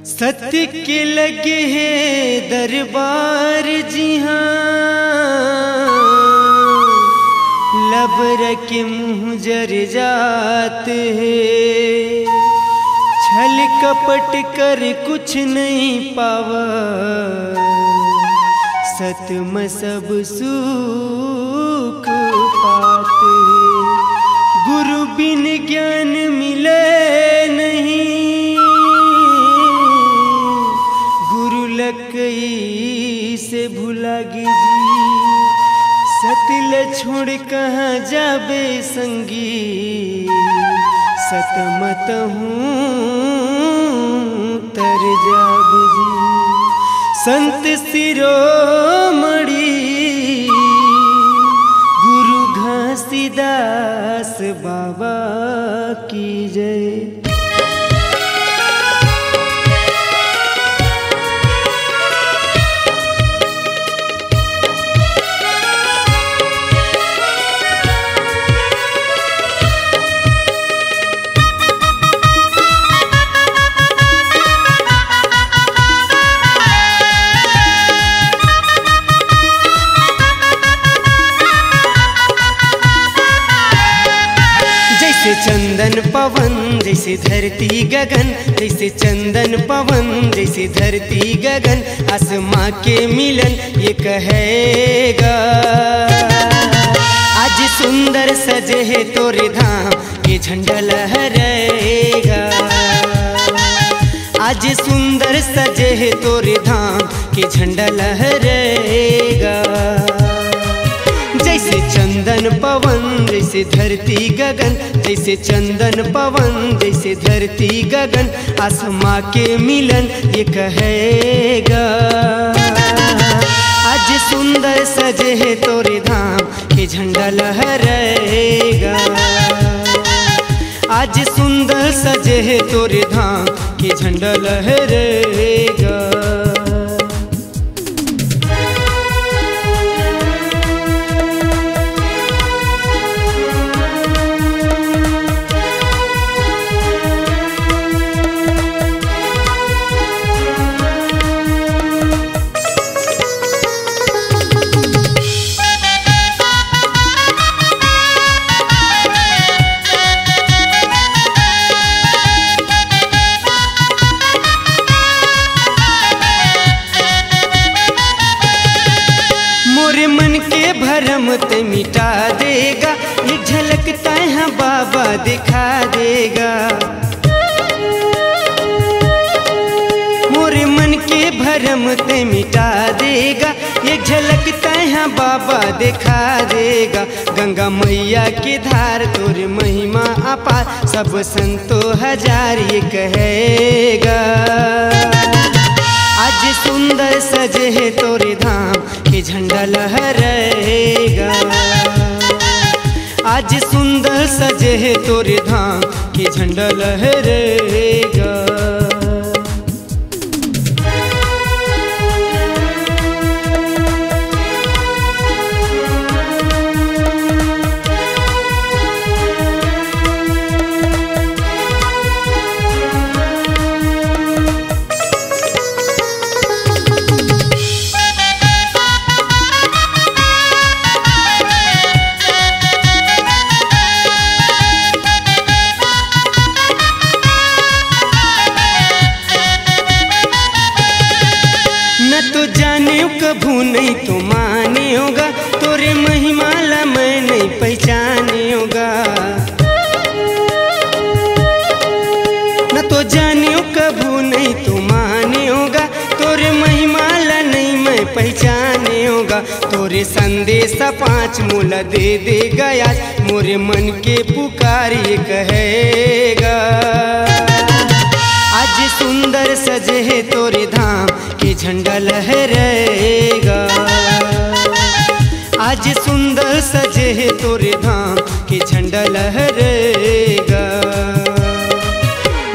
सत्य के लगे है दरबार जी हाँ, लब रखे मुँह जर जाते हैं, छल कपट कर कुछ नहीं पावा, सत्य सब सुख पाते। गुरु बिन ज्ञान मिले नहीं, गुरु लकई से भुलागे जी, सतिल छोड़ कहाँ जाबे संगी, सतमत हूँ तर जाबे जी। संत शिरोमणि गुरु घासीदास बाबा की जय। जैसे चंदन पवन जैसे धरती गगन, जैसे चंदन पवन जैसे धरती गगन, आसमां के मिलन ये कहेगा। आज सुंदर सजे है तोरे धाम, ये झंडा लहराएगा। आज सुंदर सजे है तोरे धाम, के झंडा लहराएगा। जैसे चंदन पवन जैसे धरती गगन, जैसे चंदन पवन जैसे धरती गगन, आसमां के मिलन ये कहेगा। आज सुंदर सजे है तोरे धाम, के झंडा लहराएगा। आज सुंदर सजे है तोरे धाम, के झंडा लहराएगा। भरम ते मिटा देगा, एक झलक तैं बाबा दिखा देगा। मोरे मन के भरम ते मिटा देगा, एक झलक तैं बाबा दिखा देगा। गंगा मैया की धार तोर महिमा अपार, सब संतो हजार ये कहेगा। आज सुंदर सजे है तोरे धाम, के झंडा लहराएगा। आज सुंदर सजे है तोरे धाम, के झंडा लहराएगा। तो जाने कभू नहीं तो माने होगा, तोरे महिमा ला मैं नहीं पहचाने होगा। न तो जाने कभू नहीं तो माने होगा, तोरे महिमा ला नहीं मैं पहचाने होगा। तोरे संदेश 5 मूला दे देगा आज, मोरे मन के पुकार ये कहेगा। आज सुंदर सजे है तोरे धाम, के झंडा लहराएगा। आज सुंदर सजे है तोरे धाम, के झंडा लहराएगा।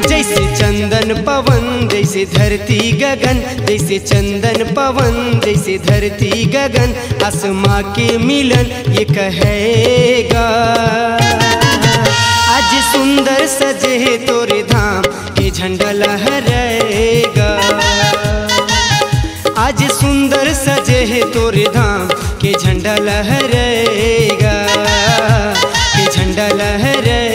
जैसे चंदन पवन जैसे धरती गगन, जैसे चंदन पवन जैसे धरती गगन, आसमां के मिलन ये कहेगा। आज सुंदर सजे है तोरे धाम, के झंडा लहराएगा। आज सुंदर सजे है तोरे धाम के झंडा लहराएगा, के झंडा लहराएगा।